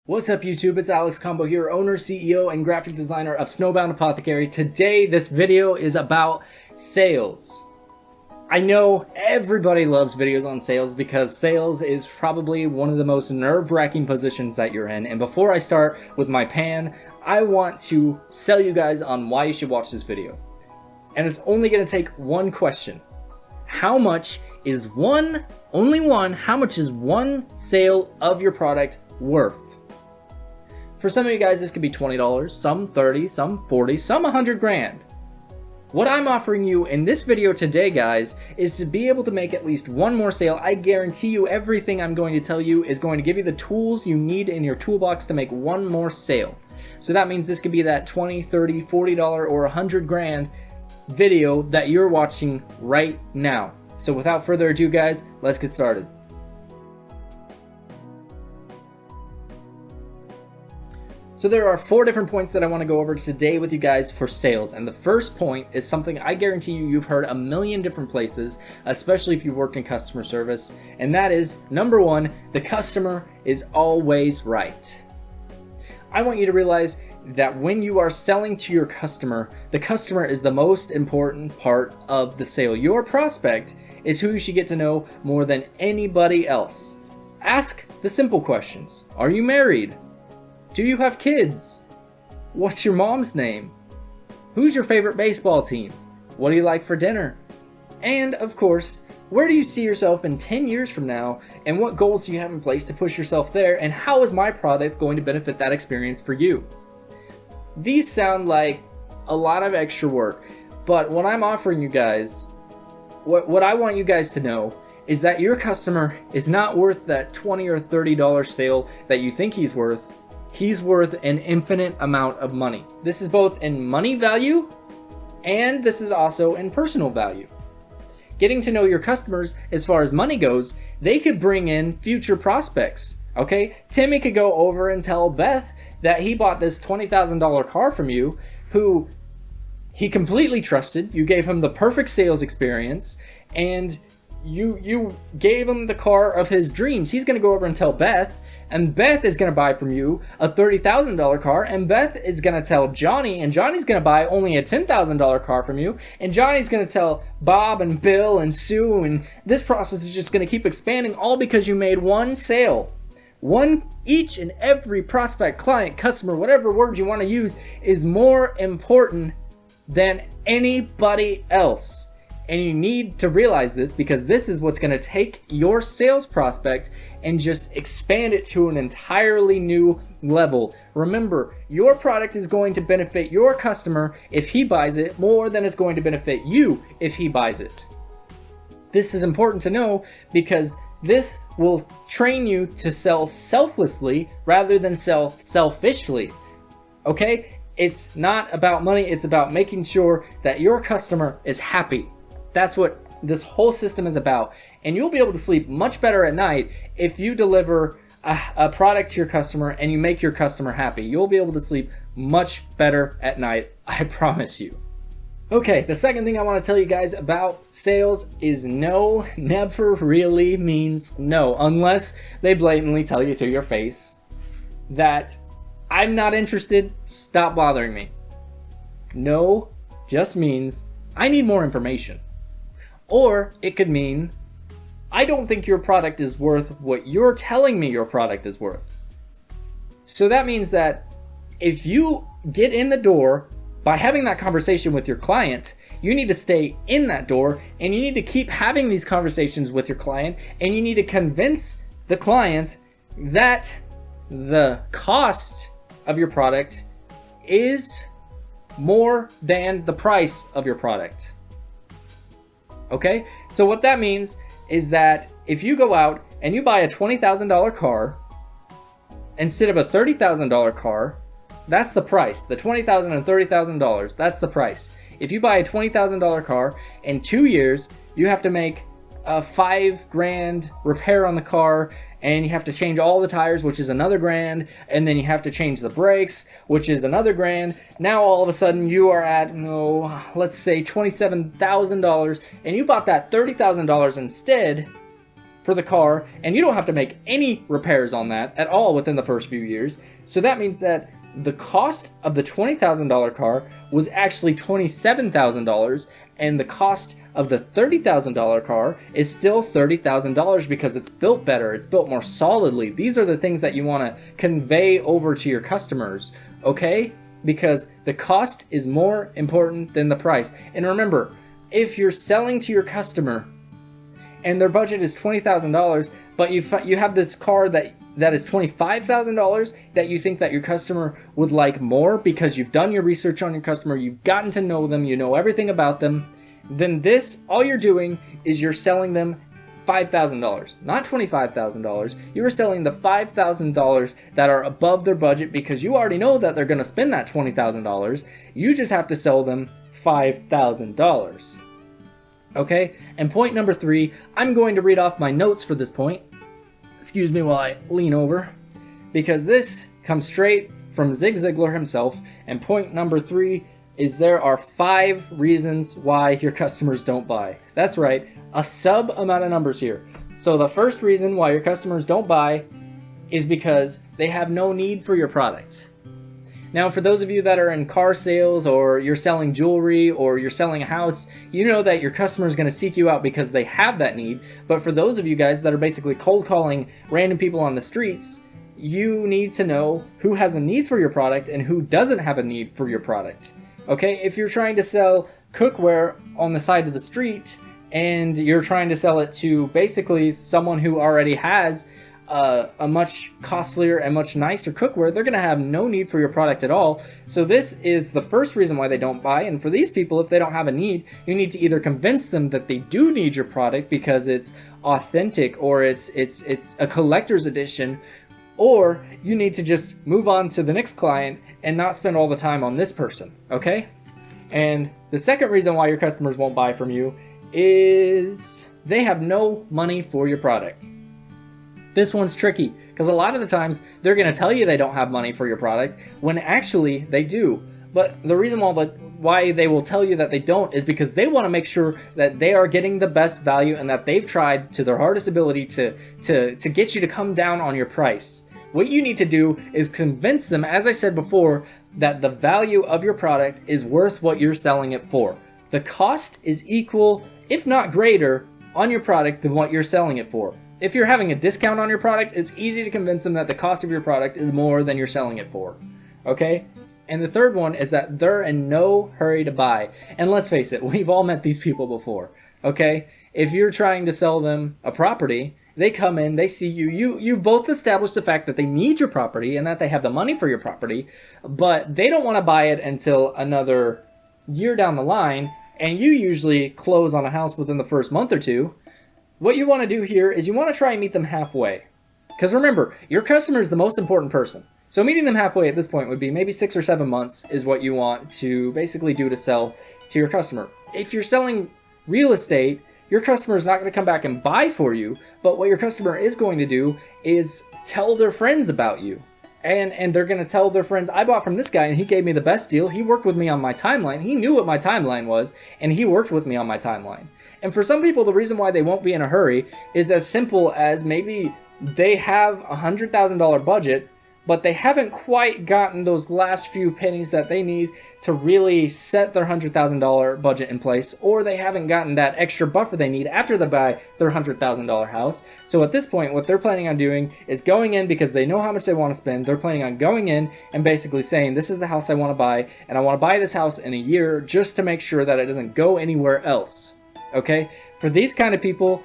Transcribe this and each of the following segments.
What's up YouTube, it's Alex Combow here, owner, CEO, and graphic designer of Snowbound Apothecary. Today, this video is about sales. I know everybody loves videos on sales because sales is probably one of the most nerve-wracking positions that you're in. And before I start with my pan, I want to sell you guys on why you should watch this video. And it's only going to take one question. How much is how much is one sale of your product worth? For some of you guys, this could be $20, some $30, some $40, some $100 grand. What I'm offering you in this video today, guys, is to be able to make at least one more sale. I guarantee you everything I'm going to tell you is going to give you the tools you need in your toolbox to make one more sale. So that means this could be that $20, $30, $40, or $100 grand video that you're watching right now. So without further ado, guys, let's get started. So there are 4 different points that I want to go over today with you guys for sales. And the first point is something I guarantee you've heard a million different places, especially if you've worked in customer service. And that is, number 1, the customer is always right. I want you to realize that when you are selling to your customer, the customer is the most important part of the sale. Your prospect is who you should get to know more than anybody else. Ask the simple questions. Are you married? Do you have kids? What's your mom's name? Who's your favorite baseball team? What do you like for dinner? And of course, where do you see yourself in 10 years from now? And what goals do you have in place to push yourself there? And how is my product going to benefit that experience for you? These sound like a lot of extra work, but what I'm offering you guys, what I want you guys to know is that your customer is not worth that $20 or $30 sale that you think he's worth. He's worth an infinite amount of money. This is both in money value and this is also in personal value. Getting to know your customers as far as money goes, they could bring in future prospects. Okay, Timmy could go over and tell Beth that he bought this $20,000 car from you, who he completely trusted. You gave him the perfect sales experience and you gave him the car of his dreams. He's going to go over and tell Beth, and Beth is going to buy from you a $30,000 car, and Beth is going to tell Johnny, and Johnny's going to buy only a $10,000 car from you, and Johnny's going to tell Bob and Bill and Sue, and this process is just going to keep expanding, all because you made one sale. Each and every prospect, client, customer, whatever word you want to use, is more important than anybody else. And you need to realize this, because this is what's going to take your sales prospect and just expand it to an entirely new level. Remember, your product is going to benefit your customer if he buys it more than it's going to benefit you if he buys it. This is important to know because this will train you to sell selflessly rather than sell selfishly. Okay? It's not about money, it's about making sure that your customer is happy. That's what this whole system is about. And you'll be able to sleep much better at night if you deliver a product to your customer and you make your customer happy. You'll be able to sleep much better at night, I promise you. Okay, the second thing I want to tell you guys about sales is no never really means no, unless they blatantly tell you to your face that I'm not interested, stop bothering me. No just means I need more information. Or it could mean, I don't think your product is worth what you're telling me your product is worth. So that means that if you get in the door by having that conversation with your client, you need to stay in that door and you need to keep having these conversations with your client, and you need to convince the client that the cost of your product is more than the price of your product. Okay, so what that means is that if you go out and you buy a $20,000 car instead of a $30,000 car, that's the price. The $20,000 and $30,000, that's the price. If you buy a $20,000 car, in 2 years, you have to make a $5 grand repair on the car, and you have to change all the tires, which is another grand, and then you have to change the brakes, which is another grand. Now all of a sudden you are at, let's say $27,000, and you bought that $30,000 instead, for the car, and you don't have to make any repairs on that at all within the first few years. So that means that the cost of the $20,000 car was actually $27,000, and the cost of the $30,000 car is still $30,000 because it's built better, it's built more solidly. These are the things that you want to convey over to your customers, okay? Because the cost is more important than the price. And remember, if you're selling to your customer and their budget is $20,000, but you have this car that is $25,000 that you think that your customer would like more because you've done your research on your customer, you've gotten to know them, you know everything about them, then all you're doing is you're selling them $5,000, not $25,000. You are selling the $5,000 that are above their budget because you already know that they're going to spend that $20,000. You just have to sell them $5,000. Okay, and point number 3, I'm going to read off my notes for this point. Excuse me while I lean over, because this comes straight from Zig Ziglar himself. And point number 3 is there are 5 reasons why your customers don't buy. That's right, a sub amount of numbers here. So the first reason why your customers don't buy is because they have no need for your product. Now, for those of you that are in car sales, or you're selling jewelry, or you're selling a house, you know that your customer is going to seek you out because they have that need. But for those of you guys that are basically cold calling random people on the streets, you need to know who has a need for your product and who doesn't have a need for your product. Okay, if you're trying to sell cookware on the side of the street and you're trying to sell it to basically someone who already has a much costlier and much nicer cookware, they're going to have no need for your product at all. So this is the first reason why they don't buy. And for these people, if they don't have a need, you need to either convince them that they do need your product because it's authentic, or it's a collector's edition, or you need to just move on to the next client and not spend all the time on this person, okay? And the second reason why your customers won't buy from you is they have no money for your product. This one's tricky because a lot of the times they're going to tell you they don't have money for your product when actually they do. But the reason why they will tell you that they don't is because they want to make sure that they are getting the best value and that they've tried to their hardest ability to get you to come down on your price. What you need to do is convince them, as I said before, that the value of your product is worth what you're selling it for. The cost is equal, if not greater, on your product than what you're selling it for. If you're having a discount on your product, it's easy to convince them that the cost of your product is more than you're selling it for. Okay? And the third one is that they're in no hurry to buy. And let's face it, we've all met these people before. Okay? If you're trying to sell them a property, they come in, they see you've both established the fact that they need your property and that they have the money for your property, but they don't want to buy it until another year down the line, and you usually close on a house within the first month or two. What you want to do here is you want to try and meet them halfway. Because remember, your customer is the most important person. So meeting them halfway at this point would be maybe 6 or 7 months is what you want to basically do to sell to your customer. If you're selling real estate, your customer is not going to come back and buy for you, but what your customer is going to do is tell their friends about you. And they're going to tell their friends, I bought from this guy and he gave me the best deal. He worked with me on my timeline. He knew what my timeline was and he worked with me on my timeline. And for some people, the reason why they won't be in a hurry is as simple as maybe they have a $100,000 budget, but they haven't quite gotten those last few pennies that they need to really set their $100,000 budget in place, or they haven't gotten that extra buffer they need after they buy their $100,000 house. So at this point, what they're planning on doing is going in because they know how much they want to spend. They're planning on going in and basically saying, this is the house I want to buy, and I want to buy this house in a year just to make sure that it doesn't go anywhere else. Okay? For these kind of people,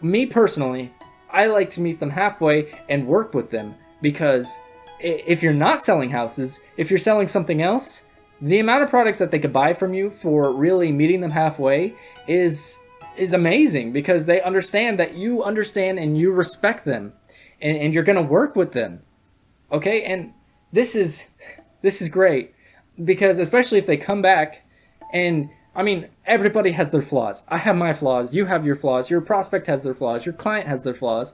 me personally, I like to meet them halfway and work with them, because if you're not selling houses, if you're selling something else, the amount of products that they could buy from you for really meeting them halfway is amazing, because they understand that you understand and you respect them, and you're going to work with them. Okay? And this is great, because especially if they come back, and I mean, everybody has their flaws. I have my flaws. You have your flaws. Your prospect has their flaws. Your client has their flaws.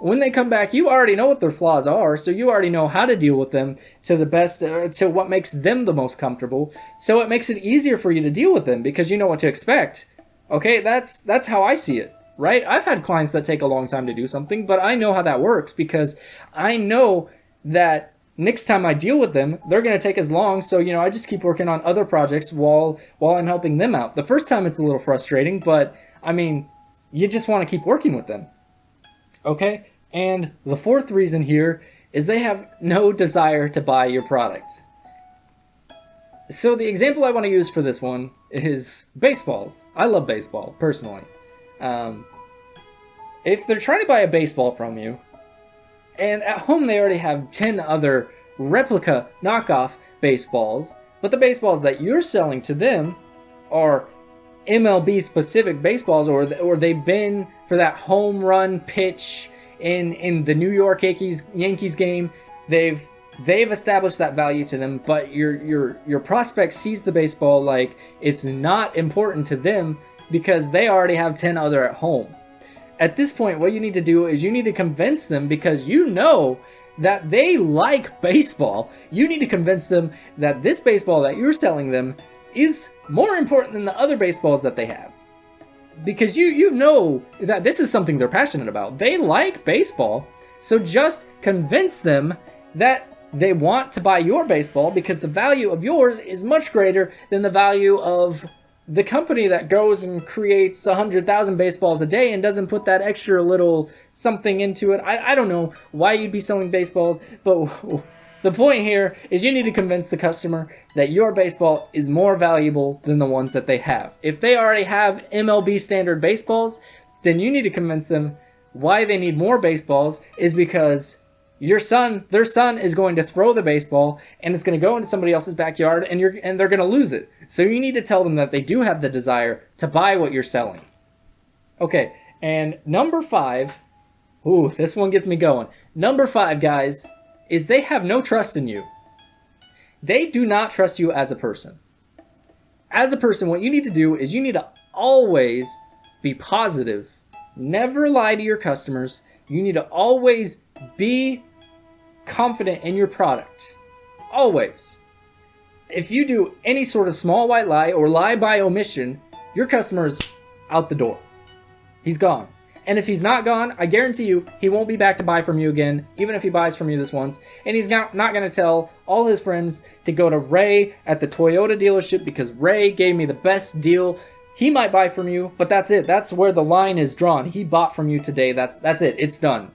When they come back, you already know what their flaws are, so you already know how to deal with them to the best, to what makes them the most comfortable. So it makes it easier for you to deal with them because you know what to expect. Okay, that's how I see it. right? I've had clients that take a long time to do something, but I know how that works because I know that next time I deal with them, they're going to take as long. So, I just keep working on other projects while I'm helping them out. The first time it's a little frustrating, but I mean, you just want to keep working with them. Okay? And the fourth reason here is they have no desire to buy your product. So the example I want to use for this one is baseballs. I love baseball, personally. If they're trying to buy a baseball from you, and at home they already have 10 other replica knockoff baseballs, but the baseballs that you're selling to them are MLB specific baseballs, or they've been for that home run pitch in the New York Yankees game. They've established that value to them, but your prospect sees the baseball like it's not important to them because they already have 10 other at home. At this point, what you need to do is you need to convince them, because you know that they like baseball. You need to convince them that this baseball that you're selling them is more important than the other baseballs that they have. Because you know that this is something they're passionate about. They like baseball, so just convince them that they want to buy your baseball because the value of yours is much greater than the value of the company that goes and creates 100,000 baseballs a day and doesn't put that extra little something into it. I don't know why you'd be selling baseballs, but the point here is you need to convince the customer that your baseball is more valuable than the ones that they have. If they already have MLB standard baseballs, then you need to convince them why they need more baseballs is because their son is going to throw the baseball and it's going to go into somebody else's backyard and they're going to lose it. So you need to tell them that they do have the desire to buy what you're selling. Okay, and number 5, this one gets me going. Number 5, guys, is they have no trust in you. They do not trust you as a person. As a person, what you need to do is you need to always be positive. Never lie to your customers. You need to always be confident in your product. Always. If you do any sort of small white lie or lie by omission, your customer's out the door. He's gone. And if he's not gone, I guarantee you he won't be back to buy from you again, even if he buys from you this once. And he's not going to tell all his friends to go to Ray at the Toyota dealership because Ray gave me the best deal. He might buy from you, but that's it. That's where the line is drawn. He bought from you today. That's it. It's done.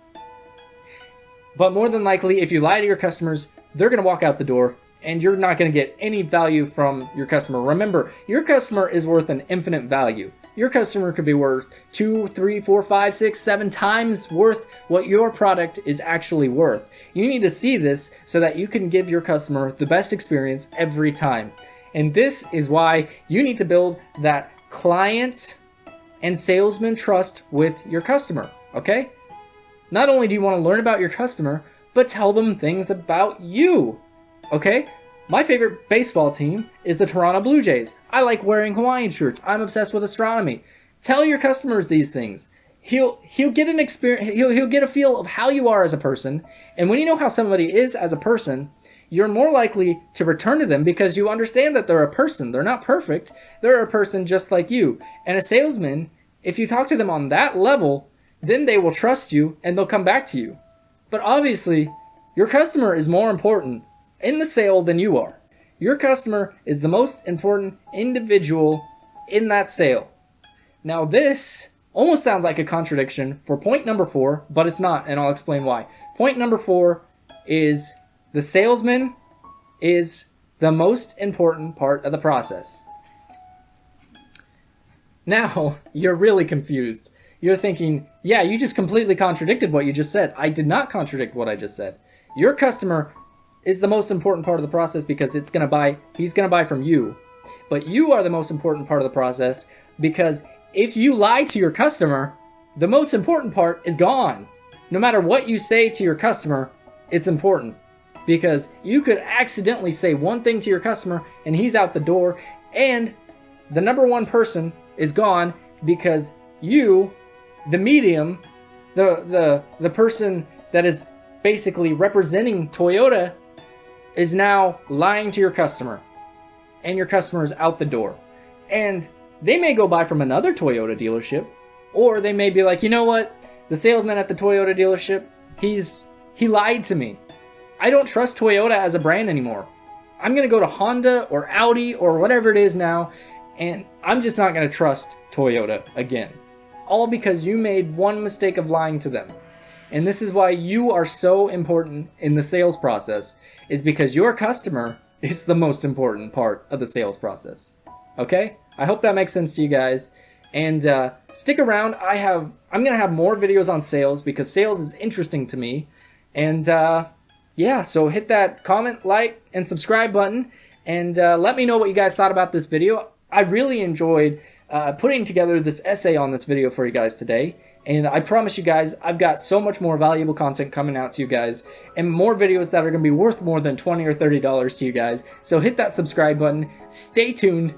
But more than likely, if you lie to your customers, they're going to walk out the door and you're not going to get any value from your customer. Remember, your customer is worth an infinite value. Your customer could be worth 2, 3, 4, 5, 6, 7 times worth what your product is actually worth. You need to see this so that you can give your customer the best experience every time. And this is why you need to build that client and salesman trust with your customer, okay? Not only do you want to learn about your customer, but tell them things about you, okay? My favorite baseball team is the Toronto Blue Jays. I like wearing Hawaiian shirts. I'm obsessed with astronomy. Tell your customers these things. He'll get an experience. He'll get a feel of how you are as a person. And when you know how somebody is as a person, you're more likely to return to them because you understand that they're a person. They're not perfect. They're a person just like you. And a salesman, if you talk to them on that level, then they will trust you and they'll come back to you. But obviously, your customer is more important in the sale than you are. Your customer is the most important individual in that sale. Now this almost sounds like a contradiction for point number 4, but it's not, and I'll explain why. Point number 4 is the salesman is the most important part of the process. Now, you're really confused. You're thinking, yeah, you just completely contradicted what you just said. I did not contradict what I just said. Your customer is the most important part of the process because he's going to buy from you. But you are the most important part of the process because if you lie to your customer, the most important part is gone. No matter what you say to your customer, it's important because you could accidentally say one thing to your customer and he's out the door, and the number one person is gone because you, the medium, the person that is basically representing Toyota, is now lying to your customer, and your customer is out the door. And they may go buy from another Toyota dealership, Or they may be like, you know what? The salesman at the Toyota dealership, he lied to me. I don't trust Toyota as a brand anymore. I'm going to go to Honda or Audi or whatever it is now, and I'm just not going to trust Toyota again. All because you made one mistake of lying to them. And this is why you are so important in the sales process, is because your customer is the most important part of the sales process. Okay? I hope that makes sense to you guys. And stick around. I'm going to have more videos on sales because sales is interesting to me. And yeah, so hit that comment, like, and subscribe button. And let me know what you guys thought about this video. I really enjoyed putting together this essay on this video for you guys today. And I promise you guys, I've got so much more valuable content coming out to you guys and more videos that are going to be worth more than $20 or $30 to you guys. So hit that subscribe button. Stay tuned.